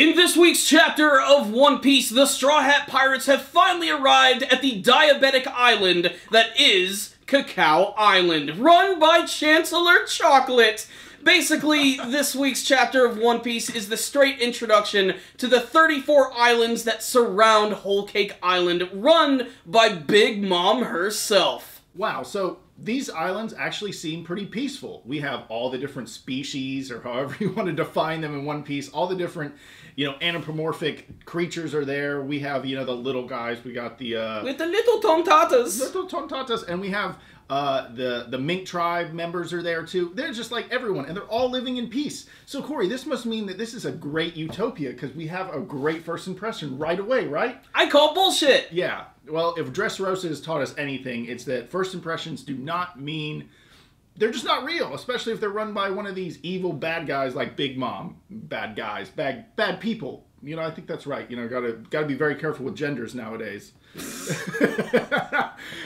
In this week's chapter of One Piece, the Straw Hat Pirates have finally arrived at the diabetic island that is Cacao Island, run by Chancellor Chocolate. Basically, this week's chapter of One Piece is the straight introduction to the 34 islands that surround Whole Cake Island, run by Big Mom herself. Wow, so these islands actually seem pretty peaceful. We have all the different species, or however you want to define them in One Piece, all the different, anthropomorphic creatures are there. We have, the little guys. We got the... With the little tontatas. Little tontatas. And we have the mink tribe members are there, too. They're just like everyone, and they're all living in peace. So, Corey, this must mean that this is a great utopia, because we have a great first impression right away, right? I call bullshit! Yeah. Well, if Dressrosa has taught us anything, it's that first impressions do not mean... They're just not real, especially if they're run by one of these evil bad guys like Big Mom. Bad guys. Bad people. I think that's right. Gotta be very careful with genders nowadays.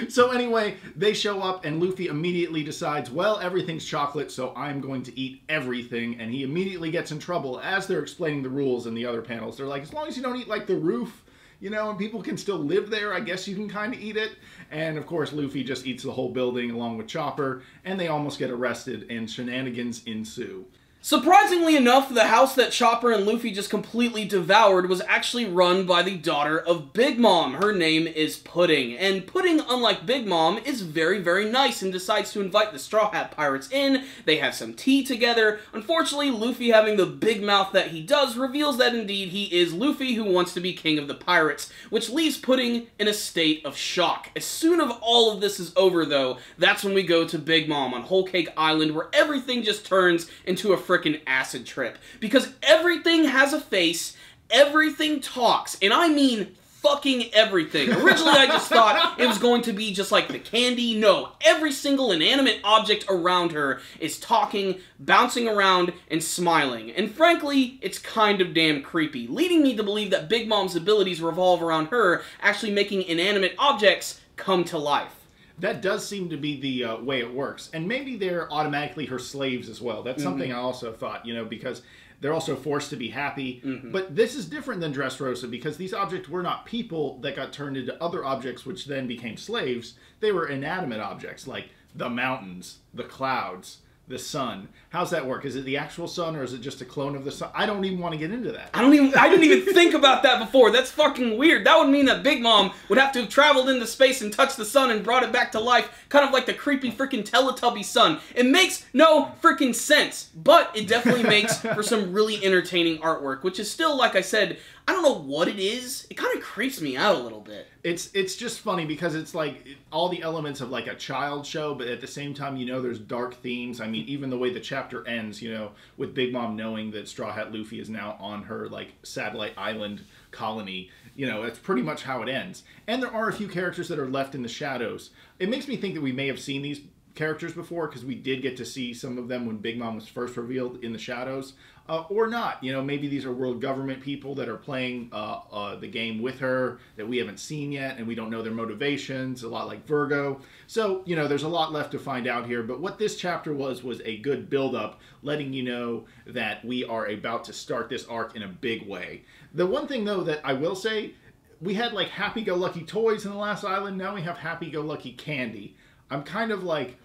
So anyway, they show up and Luffy immediately decides, well, everything's chocolate, so I'm going to eat everything. And he immediately gets in trouble as they're explaining the rules in the other panels. They're like, as long as you don't eat like the roof, and people can still live there, I guess you can kind of eat it. And, of course, Luffy just eats the whole building along with Chopper, and they almost get arrested, and shenanigans ensue. Surprisingly enough, the house that Chopper and Luffy just completely devoured was actually run by the daughter of Big Mom. Her name is Pudding. And Pudding, unlike Big Mom, is very, very nice and decides to invite the Straw Hat Pirates in. They have some tea together. Unfortunately, Luffy, having the big mouth that he does, reveals that indeed he is Luffy who wants to be king of the pirates, which leaves Pudding in a state of shock. As soon as all of this is over, though, that's when we go to Big Mom on Whole Cake Island, where everything just turns into a frickin' acid trip. Because everything has a face, everything talks, and I mean fucking everything. Originally, I just thought it was going to be just like the candy. No, every single inanimate object around her is talking, bouncing around, and smiling. And frankly, it's kind of damn creepy, leading me to believe that Big Mom's abilities revolve around her actually making inanimate objects come to life. That does seem to be the way it works. And maybe they're automatically her slaves as well. That's something I also thought, because they're also forced to be happy. But this is different than Dressrosa, because these objects were not people that got turned into other objects which then became slaves. They were inanimate objects, like the mountains, the clouds, the sun. How's that work? Is it the actual sun, or is it just a clone of the sun? I don't even want to get into that. I didn't even think about that before. That's fucking weird. That would mean that Big Mom would have to have traveled into space and touched the sun and brought it back to life, kind of like the creepy freaking Teletubby sun. It makes no freaking sense, but it definitely makes for some really entertaining artwork, which is still, like I said, I don't know what it is. It kind of creeps me out a little bit. It's just funny because it's like all the elements of like a child show, but at the same time, there's dark themes. I mean, even the way the chapter ends, with Big Mom knowing that Straw Hat Luffy is now on her like satellite island colony, that's pretty much how it ends. And there are a few characters that are left in the shadows. It makes me think that we may have seen these characters before, because we did get to see some of them when Big Mom was first revealed in the shadows, or not. Maybe these are world government people that are playing the game with her that we haven't seen yet, and we don't know their motivations, a lot like Virgo. So, there's a lot left to find out here, but what this chapter was a good build-up, letting you know that we are about to start this arc in a big way. The one thing, though, that I will say, we had, like, happy-go-lucky toys in the last island, now we have happy-go-lucky candy. I'm kind of like...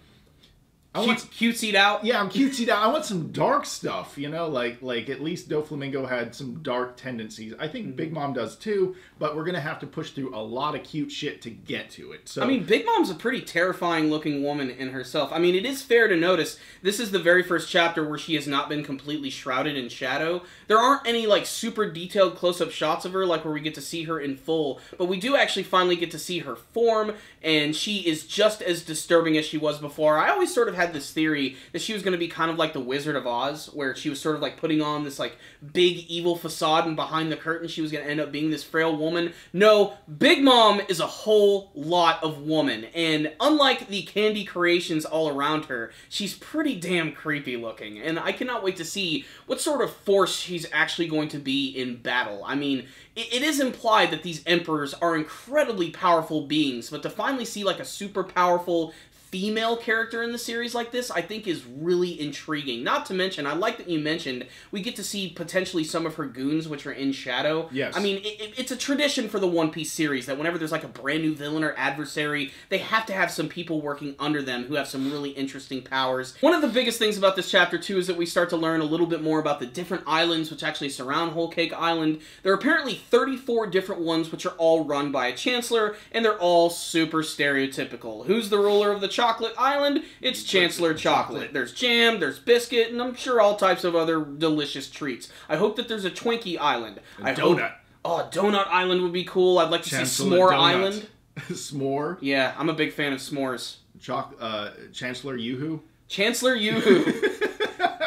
Cutesied out? Yeah, I'm cutesied out. I want some dark stuff, like at least Doflamingo had some dark tendencies. I think Big Mom does too, but we're going to have to push through a lot of cute shit to get to it. So, I mean, Big Mom's a pretty terrifying looking woman in herself. I mean, it is fair to notice, this is the very first chapter where she has not been completely shrouded in shadow. There aren't any, like, super detailed close-up shots of her, like where we get to see her in full, but we do actually finally get to see her form, and she is just as disturbing as she was before. I always sort of had this theory that she was going to be kind of like the Wizard of Oz, where she was sort of like putting on this like big evil facade, and behind the curtain she was going to end up being this frail woman. No, Big Mom is a whole lot of woman, and unlike the candy creations all around her, she's pretty damn creepy looking, and I cannot wait to see what sort of force she's actually going to be in battle. I mean, it is implied that these emperors are incredibly powerful beings, but to finally see like a super powerful female character in the series like this, I think is really intriguing. Not to mention, I like that you mentioned, we get to see potentially some of her goons, which are in shadow. Yes. I mean, it's a tradition for the One Piece series that whenever there's like a brand new villain or adversary, they have to have some people working under them who have some really interesting powers. One of the biggest things about this chapter, too, is that we start to learn a little bit more about the different islands which actually surround Whole Cake Island. There are apparently 34 different ones which are all run by a chancellor, and they're all super stereotypical. Who's the ruler of the Chocolate Island? It's Chancellor Chocolate. There's jam, there's biscuit, and I'm sure all types of other delicious treats. I hope that there's a Twinkie Island. Donut. Oh, Donut Island would be cool. I'd like to see S'more Island. S'more? Yeah, I'm a big fan of s'mores. Chancellor Yoo-hoo? Chancellor Yoo-hoo.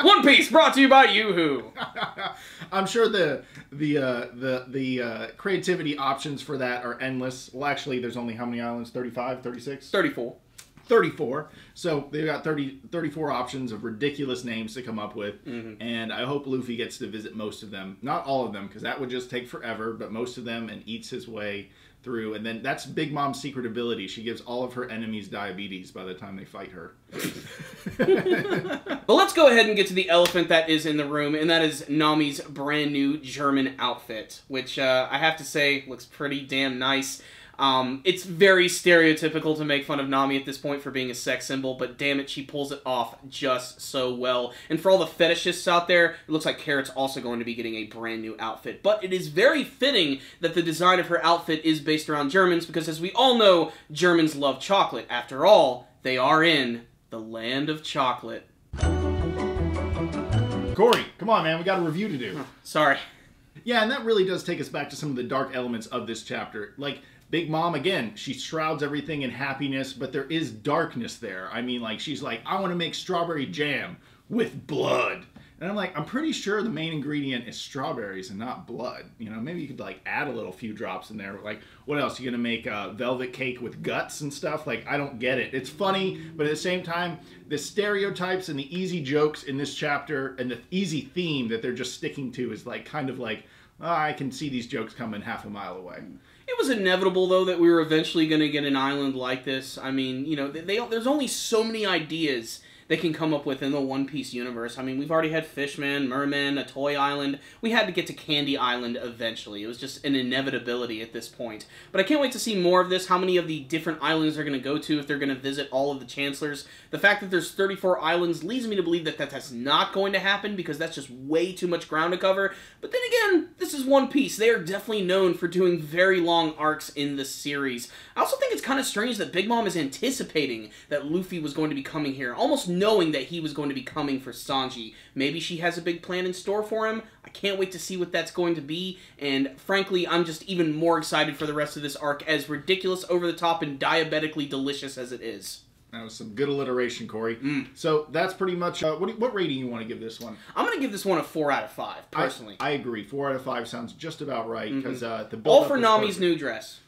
One Piece brought to you by Yoo-hoo. I'm sure the creativity options for that are endless. Well, actually, there's only how many islands? 35, 36? 34. 34. So they've got 34 options of ridiculous names to come up with. And I hope Luffy gets to visit most of them. Not all of them, because that would just take forever, but most of them, and eats his way through. And then that's Big Mom's secret ability. She gives all of her enemies diabetes by the time they fight her. But let's go ahead and get to the elephant that is in the room, and that is Nami's brand new German outfit, which I have to say looks pretty damn nice. It's very stereotypical to make fun of Nami at this point for being a sex symbol, but damn it, she pulls it off just so well. And for all the fetishists out there, it looks like Carrot's also going to be getting a brand new outfit. But it is very fitting that the design of her outfit is based around Germans, because as we all know, Germans love chocolate. After all, they are in the land of chocolate. Corey, come on, man. We got a review to do. Sorry. Yeah, and that really does take us back to some of the dark elements of this chapter. Like, Big Mom, again, she shrouds everything in happiness, but there is darkness there. I mean, like, she's like, I want to make strawberry jam with blood. And I'm like, I'm pretty sure the main ingredient is strawberries and not blood. You know, maybe you could, like, add a few drops in there. Like, what else? You gonna make a velvet cake with guts and stuff? Like, I don't get it. It's funny, but at the same time, the stereotypes and the easy jokes in this chapter and the easy theme that they're just sticking to is, like, kind of like, oh, I can see these jokes coming half a mile away. It was inevitable, though, that we were eventually going to get an island like this. I mean, you know, there's only so many ideas they can come up with in the One Piece universe. I mean, we've already had Fishman, Merman, a toy island. We had to get to Candy Island eventually. It was just an inevitability at this point. But I can't wait to see more of this, how many of the different islands they're going to go to, if they're going to visit all of the Chancellors. The fact that there's 34 islands leads me to believe that that's not going to happen, because that's just way too much ground to cover. But then again, this is One Piece. They are definitely known for doing very long arcs in the series. I also think it's kind of strange that Big Mom is anticipating that Luffy was going to be coming here, almost knowing that he was going to be coming for Sanji. Maybe she has a big plan in store for him. I can't wait to see what that's going to be, and frankly, I'm just even more excited for the rest of this arc, as ridiculous, over-the-top, and diabetically delicious as it is. That was some good alliteration, Corey. So that's pretty much, what rating you want to give this one? I'm going to give this one a 4 out of 5, personally. I agree. 4 out of 5 sounds just about right, because the build all for Nami's new dress.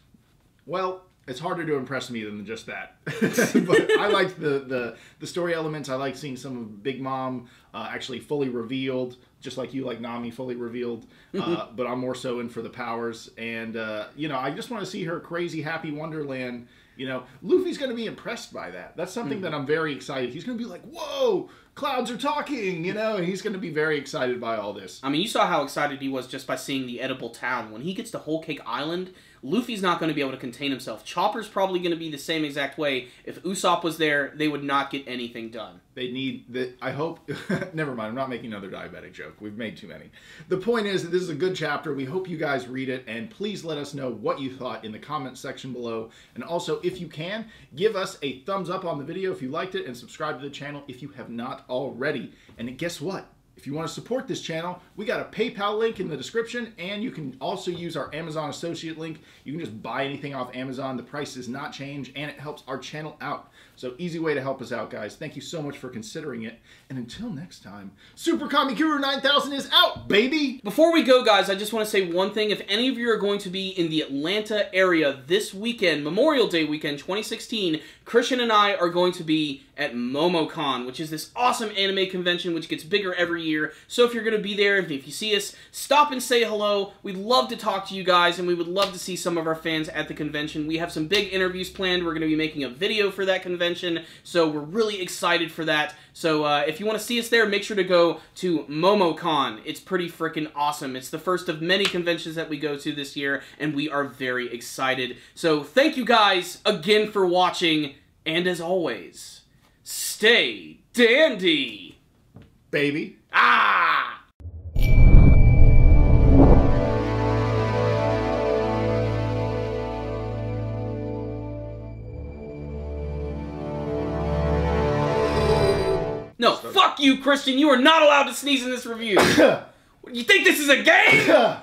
Well, it's harder to impress me than just that. But I liked the story elements. I like seeing some of Big Mom actually fully revealed, just like you like Nami fully revealed. But I'm more so in for the powers. And, you know, I just want to see her crazy, happy Wonderland. You know, Luffy's going to be impressed by that. That's something that I'm very excited. He's going to be like, whoa, clouds are talking, you know, and he's going to be very excited by all this. I mean, you saw how excited he was just by seeing the edible town. When he gets to Whole Cake Island, Luffy's not going to be able to contain himself. Chopper's probably going to be the same exact way. If Usopp was there, they would not get anything done. They need that. I hope. Never mind. I'm not making another diabetic joke. We've made too many. The point is that this is a good chapter. We hope you guys read it, and please let us know what you thought in the comment section below. And also, if you can, give us a thumbs up on the video if you liked it, and subscribe to the channel if you have not already. And guess what? If you want to support this channel, we got a PayPal link in the description, and you can also use our Amazon associate link. You can just buy anything off Amazon. The price does not change, and it helps our channel out. So easy way to help us out, guys. Thank you so much for considering it. And until next time, Super Kamikuru 9000 is out, baby! Before we go, guys, I just want to say one thing. If any of you are going to be in the Atlanta area this weekend, Memorial Day weekend 2016, Christian and I are going to be at MomoCon, which is this awesome anime convention which gets bigger every year. So if you're going to be there, if you see us, stop and say hello. We'd love to talk to you guys, and we would love to see some of our fans at the convention. We have some big interviews planned. We're going to be making a video for that convention, so we're really excited for that. So if you want to see us there, make sure to go to MomoCon. It's pretty freaking awesome. It's the first of many conventions that we go to this year, and we are very excited. So thank you guys again for watching, and as always, stay dandy, baby. Ah! No, fuck you, Christian. You are not allowed to sneeze in this review. You think this is a game?